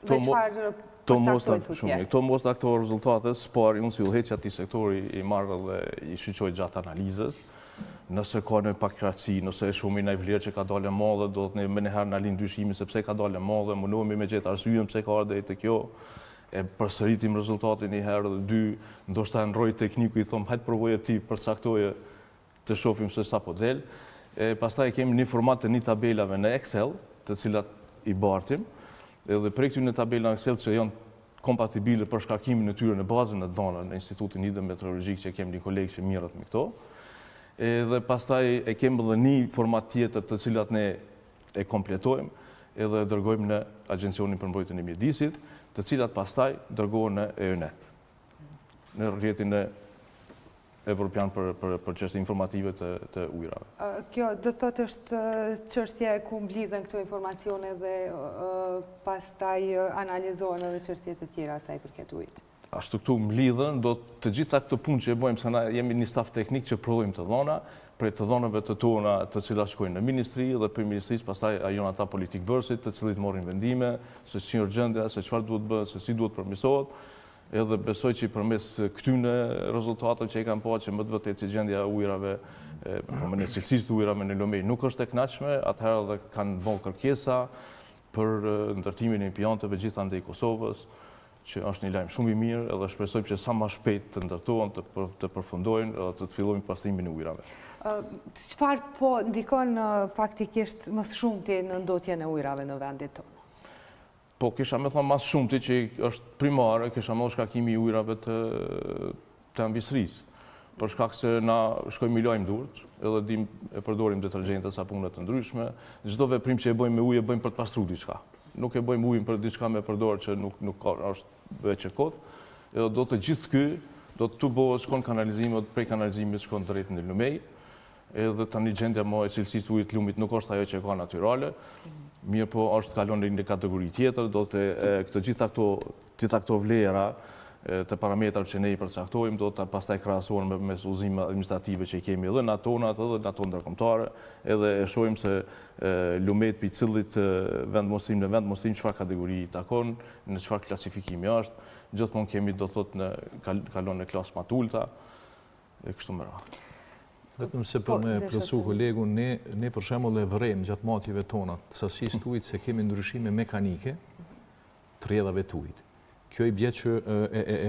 Dhe çfarë përcaktojnë tutje? Këto mostra, këto rezultate, spari unë si udhëheqja ati sektori i marrë dhe i shqyqoj gjatë analizës. Nëse ka në pakratësi, nëse shumë i në i vlerë që ka dalë madhe, do të me njëherë në linë dyshimi se pse ka dalë madhe, mundohemi me gjithë arsyën pse ka ardhe të kjo, e përsëritim rezultatin një herë dhe dy, ndoshta në rojë tekniku i thomë, hajtë provoje ti përcaktoje të shofim se sa po del. Pastaj kemi një format të një tabelave në Excel, të cilat i bartim, edhe prej këtyre në tabela në Excel që janë kompatibile për shkarkimin e tyre në bazën e dhënave në Institutin Hidrometeorologjik që kemi një kolegë që mirët me këto. Edhe pastaj e kemi edhe një format tjetër të cilat ne e kompletojmë edhe dërgojmë në Agjencionin për Mbrojtjen e Mjedisit, të cilat pastaj dërgohen në EUNET, në rrjetin e Evropian për çështje informative të ujrave. Kjo do të thotë është çështje ku mblidhen këto informacione dhe pastaj analizohen edhe çështje të tjera sa i përket ujit. Ashtu këtu mblidhen, do të gjitha këtë punë që e bëjmë, se na jemi një staf teknik që prodhojmë të dhona, prej të dhonave të tona të cilat shkojnë në ministri dhe për ministrisë pastaj ajon ata politik bërësit të cilit morrin vendime, se si urgjendja, se çfarë duhet bëhet, se si duhet përmirësohet. Edhe besoj që përmes këtyne rezultateve që i kam pa që më të vërtet që gjendja e ujrave, në cilësisë të ujrave në Lomej nuk është e kënaqshme, atëherë edhe kanë bërë kërkesa për ndërtimin e impianteve gjithandej Kosovës, që është një lajm shumë i mirë edhe shpresojmë që sa më shpejt të ndërtohen, të përfundojnë edhe të fillojnë pastrimin e ujrave. Çfarë po ndikon faktikisht më shumti në ndotjen e ujrave në vendin tonë? Po kisha me thonë mas shumti që është primare, kisha me shkakimi i ujrave të ambisrisë. Për shkak se na shkojmë i lajmë durët, edhe dim e përdorim detergjente, sapunet të ndryshme. Çdo veprim që e bëjmë me ujë e bëjmë për të pastruar diçka. Nuk e bëjmë ujin për diçka me përdorë që nuk është veç e kot. Edhe do të gjithë ky, do të bëhet shkon kanalizimi, prej kanalizimit shkon drejt në Lumej. Edhe tani gjendja më e cilësisë ujit të lumit nuk është ajo që ka natyrale. Mirë po është kalon në një kategori tjetër, do të këto gjitha këto vlera të parametrave që ne i përcaktojmë, do të pastaj krahasohen me udhëzime administrative që i kemi edhe në atonat, edhe në ato ndërkombëtare, edhe e shohim se lumet për cilit vendmostrim në vendmostrim çfarë kategori i takon, në çfarë klasifikimi është, gjithmonë kemi do thotë kalon në klasë më të ulta, e kështu me radhë. Vetëm se për me plotësu kolegun, ne për shembull e vrejmë gjatë matjeve tona të sasisë të ujit se kemi ndryshime mekanike të rrjedhave të ujit. Kjo i bje që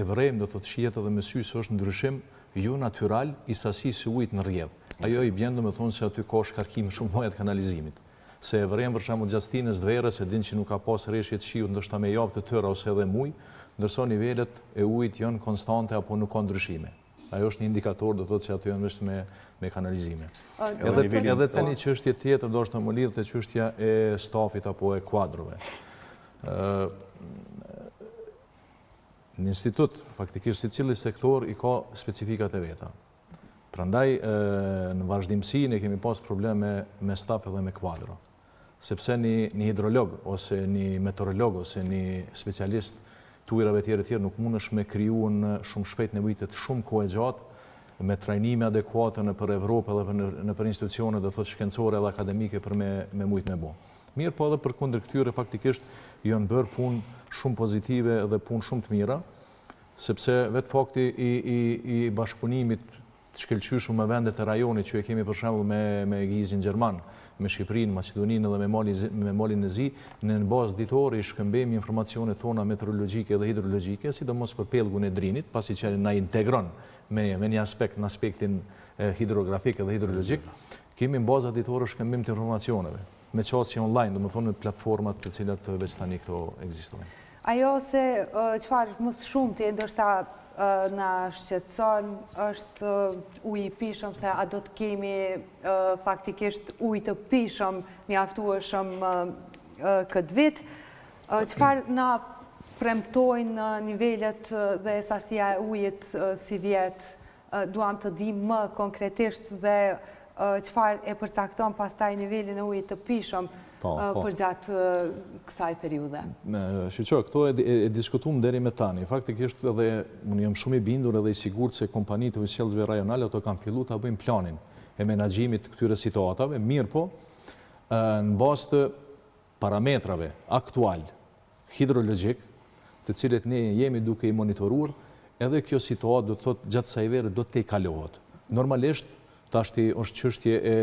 e vrejmë do të shihet edhe me sy se është ndryshim jo natyral i sasisë së ujit në rrjedhë. Ajo i bjen domethënë se aty ka shkarkim shumë mëdha të kanalizimit. Se e vrejmë për shembull gjatë stinës të verës, e din që nuk ka pas rreshje të shiut ndoshta me javë të tëra ose edhe muj, ndërsa nivelet e ujit janë konstante apo nuk ka ndryshime. Ajo është një indikator, do të thotë se aty janë vetëm me kanalizime. Edhe tani çështje tjetër do të më lidh te çështja e stafit apo e kuadrove. Në institut, faktikisht secili sektor i ka specifikat e veta. Prandaj në vazhdimsi ne kemi pas probleme me staf edhe me kuadro. Sepse një hidrolog ose një meteorolog ose një specialist të ujrave tjerë nuk mundesh me krijuar shumë shpejt nevojitet shumë kohë gjatë me trajnime adekuate në për Evropë edhe në për institucione do thotë shkencore edhe akademike për me mujt me bo. Mirë po edhe për kundër këtyre faktikisht janë bërë punë shumë pozitive edhe punë shumë të mira, sepse vetë fakti i bashkëpunimit të shkëlqyshëm me vendet e rajonit që e kemi për shembull me Gizin Gjerman, me Shqipërinë, Maqedoninë dhe me Malin e Zi, në bazë ditore i shkëmbejmë informacionet tona meteorologjike dhe hidrologjike, sidomos për pellgun e Drinit, pasi që na integron me një aspekt në aspektin hidrografik dhe hidrologjik, kemi në bazë ditore shkëmbim të informacioneve, me çastje online, domethënë në platformat të cilat veç tani këto ekzistojnë. Ajo se çfarë më shumti ndoshta na shqetëson është uji i pishëm, se a do të kemi faktikisht ujë të pishëm mjaftueshëm këtë vit. Çfarë na premtojnë nivelet dhe sasia e ujit si vjet? Duam të di më konkretisht dhe çfarë e përcakton pastaj nivelin e ujit të pishëm për gjatë kësaj periudhe. Shqyqo, këto e diskutuam deri me tani. Faktikisht edhe unë jam shumë i bindur edhe i sigurt se kompanitë e ujësjellësve rajonale ato kanë filluar ta bëjnë planin e menaxhimit këtyre situatave, mirë po në bazë të parametrave aktual hidrologjik, të cilët ne jemi duke i monitoruar, edhe kjo situatë do të thotë gjatë kësaj vere do të kalohet. Normalisht, tashti është çështje e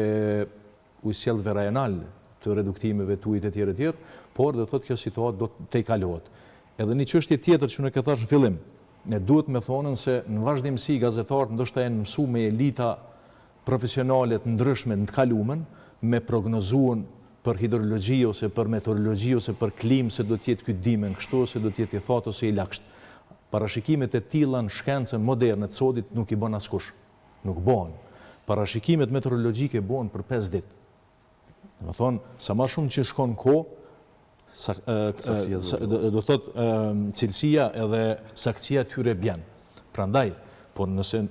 ujësjellësve rajonal të reduktimeve të ujit e tjerë, por do të thotë kjo situatë do të kalohet. Edhe një çështje tjetër që unë e thash në fillim, ne duhet me thonën se në vazhdimsi gazetarët ndoshta janë mësuar me elita profesionale të ndryshme në të kalumen, me prognozuan për hidrologji ose për meteorologji ose për klimë se do të jetë ky dimën kështu ose do të jetë i thatë ose i lagësht. Parashikimet e tilla në shkencën moderne të sodit nuk i bën askush. Nuk bëhen. Parashikimet meteorologjike bëhen për 5 ditë. Do të thonë, sa më shumë që shkon kohë, do të thotë cilësia edhe saktësia e tyre bjen. Prandaj, por nëse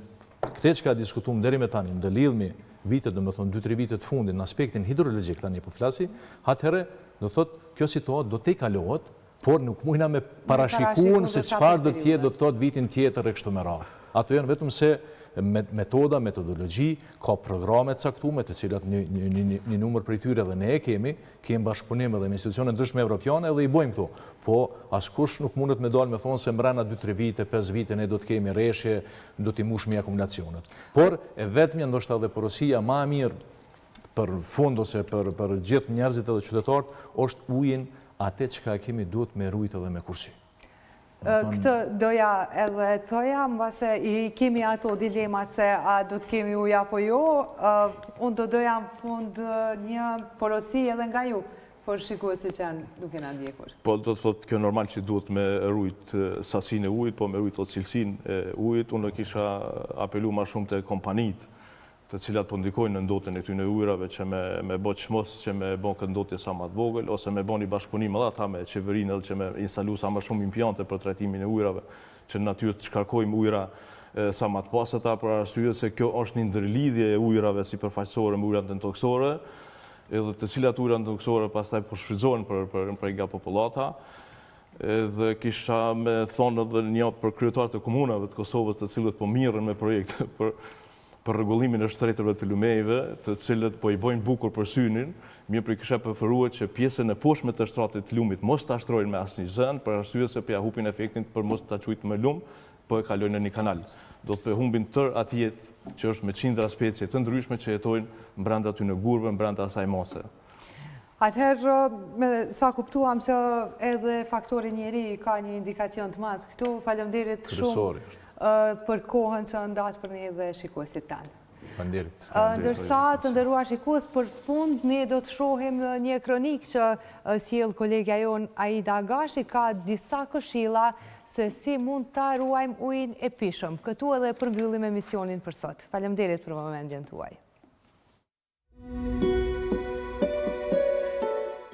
këtë që ka diskutuar deri me tani, ndërlidhmi vitet, do të thonë 2-3 vitet të fundit në aspektin hidrologjik tani po flasi, atëherë do të thotë kjo situatë do të kalohet, por nuk mujna me parashikuan se çfarë do të jetë do të thotë vitin tjetër e kështu me radhë. Ato janë vetëm se metoda, metodologji, ka programe të caktuara të cilat një numër prej tyre dhe ne e kemi bashkëpunim edhe me institucione ndryshme evropiane dhe i bëjmë këtu. Po askush nuk mundet me dalë me thonë se mbrana 2-3 vite, 5 vite ne do të kemi rreshje, do t'i mushmi akumulacionet. Por e vetmja ndoshta edhe porosia më e mirë për fund ose për gjithë njerëzit edhe qytetarët është ujin atë që kemi duhet me rujt edhe me kursi. Këtë doja edhe thoja, mbase i kemi ato dilemat se a do të kemi ujë apo jo, unë doja në fund një porosi edhe nga ju, por shikuesit që janë duke na ndjekur. Po do të thotë kjo normal që duhet me rujt sasinë e ujit, po me rujt cilësinë e ujit, unë kisha apelu ma shumë të kompanitë, të cilat po ndikojnë në ndotjen e këtyre ujrave që me bë çmos, që me bë këtë ndotje sa më të vogël ose me bëni bashkëpunim edhe ata me qeverinë edhe që me instalu sa më shumë impiante për trajtimin e ujrave, që në natyrë të shkarkojmë ujra sa më të pasata për arsye se kjo është një ndërlidhje e ujrave sipërfaqësore me ujrat toksore, edhe të cilat ujrat toksore pastaj po shfrytëzohen për nga popullata. Dhe kisha me thonë edhe një për kryetarët e komunave të Kosovës të cilët po mirren me projekte për rregullimin e shtretërve të lumejve, të cilët po i bojnë bukur për synin, mirë për kisha preferuar që pjesën e poshtme të shtratit të lumit mos ta shtrojnë me asnjë zën, për arsye se ja hupin efektin për mos ta çujtë me lum, po e kalojnë në një kanal. Do të humbin tërë atë jetë që është me qindra specie të ndryshme që jetojnë brenda aty në gurve, brenda asaj mose. Atëherë, sa kuptuam që edhe faktori njeri ka një indikacion të madh këtu, faleminderit shumë për kohën që ndatë për ne dhe shikuesit tanë. Faleminderit. Ndërsa të nderuar shikues, për fund ne do të shohim një kronik që sjell kolegja jon Aida Agashi, ka disa këshilla se si mund ta ruajmë ujin e pishëm. Këtu edhe përmbyllim emisionin për sot. Faleminderit për vëmendjen tuaj.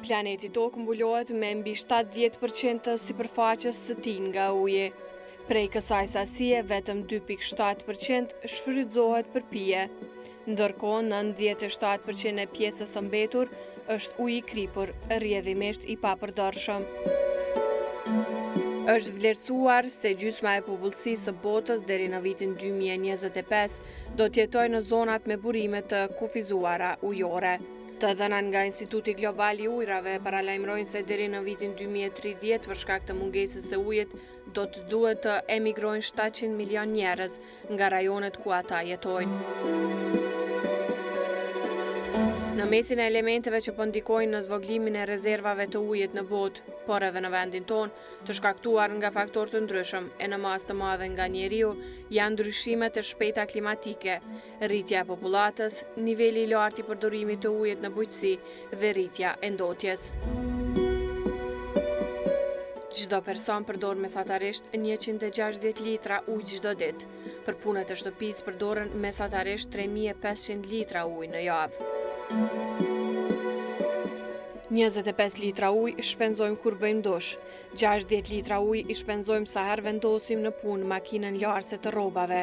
Planeti Tokë mbulohet me mbi 70% të sipërfaqes së tij nga uji. Prej kësaj sasie, vetëm 2.7% shfrytëzohet për pije. Ndërkohë, 97% e pjesës së mbetur është ujë i kripur, rrjedhimisht i papërdorshëm. Është vlerësuar se gjysma e popullsisë së botës deri në vitin 2025 do të jetojë në zonat me burime të kufizuara ujore. Të dhënat nga Instituti Global i Ujrave paralajmërojnë se deri në vitin 2030 për shkak të mungesës së ujit do të duhet të emigrojnë 700 milion njerëz nga rajonet ku ata jetojnë. Në mesin e elementeve që po ndikojnë në zvoglimin e rezervave të ujit në botë, por edhe në vendin tonë, të shkaktuar nga faktorë të ndryshëm e në masë të madhe nga njeriu, janë ndryshimet e shpejta klimatike, rritja e popullatës, niveli i lartë i përdorimit të ujit në bujqësi dhe rritja e ndotjes. Çdo person përdor mesatarisht 160 litra ujë çdo ditë. Për punët e shtëpisë përdoren mesatarisht 3500 litra ujë në javë. 25 litra ujë shpenzojmë kur bëjmë dush. 60 litra ujë i shpenzojmë sa herë vendosim në punë makinën larëse të rrobave.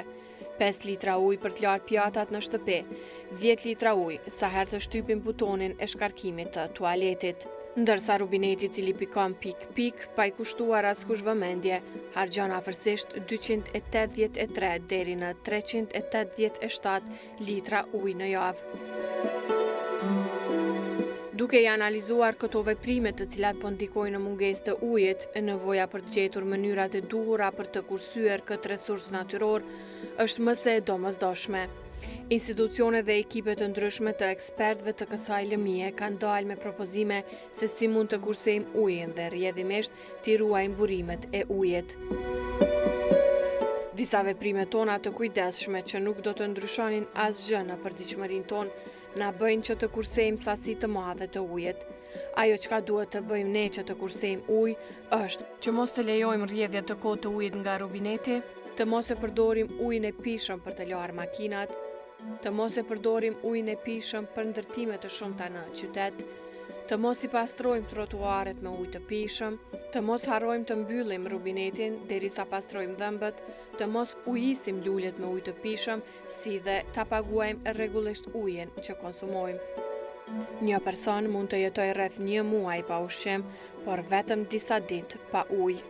5 litra ujë për të larë pjatat në shtëpi. 10 litra ujë sa herë të shtypim butonin e shkarkimit të tualetit. Ndërsa rubineti cili pikon pik, pa i kushtuar askush vëmendje, harxhon afërsisht 283 deri në 387 litra ujë në javë. Duke i analizuar këto veprime të cilat po ndikojnë në mungesë të ujit, nevoja për të gjetur mënyrat e duhura për të kursyer këtë resurs natyror është më se e domosdoshme. Institucione dhe ekipe të ndryshme të ekspertëve të kësaj lëmie kanë dalë me propozime se si mund të kursejmë ujin dhe rrjedhimisht t'i ruajmë burimet e ujit. Disa veprime tona të kujdesshme që nuk do të ndryshonin asgjë në përditshmërinë tonë na bëjnë që të kursejmë sasi të madhe të ujit. Ajo çka duhet të bëjmë ne që të kursejmë ujë është që mos të lejojmë rrjedhje të kohë të ujit nga rubineti, të mos e përdorim ujin e pishëm për të larë makinat, të mos e përdorim ujin e pishëm për ndërtime të shumta në qytet, të mos i pastrojmë trotuaret me ujë të pishëm, të mos harrojmë të mbyllim rubinetin derisa pastrojmë dhëmbët, të mos ujisim lulet me ujë të pishëm, si dhe ta paguajmë rregullisht ujin që konsumojmë. Një person mund të jetojë rreth 1 muaj pa ushqim, por vetëm disa ditë pa ujë.